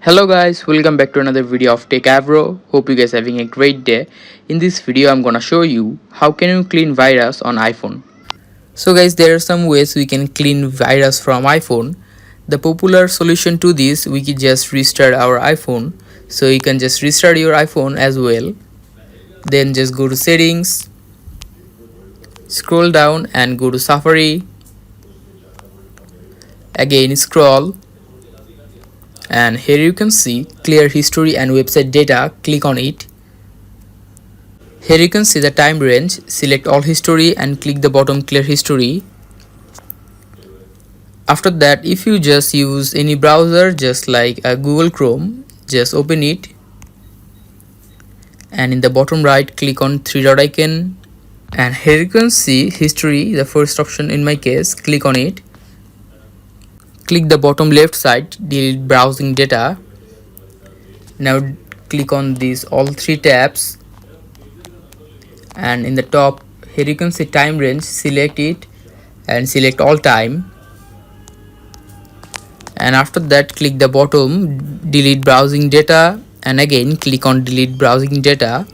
Hello guys, welcome back to another video of Techavro. Hope you guys are having a great day. In this video I'm gonna show you how can you clean virus on iPhone. So guys, there are some ways we can clean virus from iPhone. The popular solution to this, we can just restart our iPhone. So you can just restart your iPhone as well. Then just go to settings, scroll down and go to Safari. Again scroll. And here you can see clear history and website data. Click on it. Here you can see the time range. Select all history and click the bottom clear history. After that, if you just use any browser just like a Google Chrome, just open it and in the bottom right click on three dot icon, and here you can see history, the first option in my case. Click on it. Click the bottom left side, delete browsing data. Now click on these all three tabs, and in the top here you can see time range. Select it and select all time, and after that click the bottom delete browsing data and again click on delete browsing data.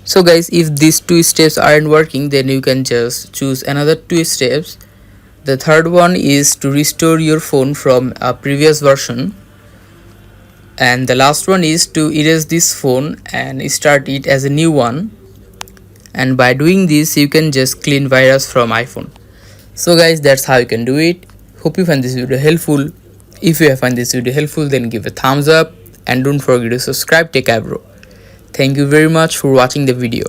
So guys, if these two steps aren't working, then you can just choose another two steps. The third one is to restore your phone from a previous version, and the last one is to erase this phone and start it as a new one. And by doing this you can just clean virus from iPhone. So guys, that's how you can do it. Hope you find this video helpful. If you have found this video helpful, then give a thumbs up and don't forget to subscribe Techavro. Thank you very much for watching the video.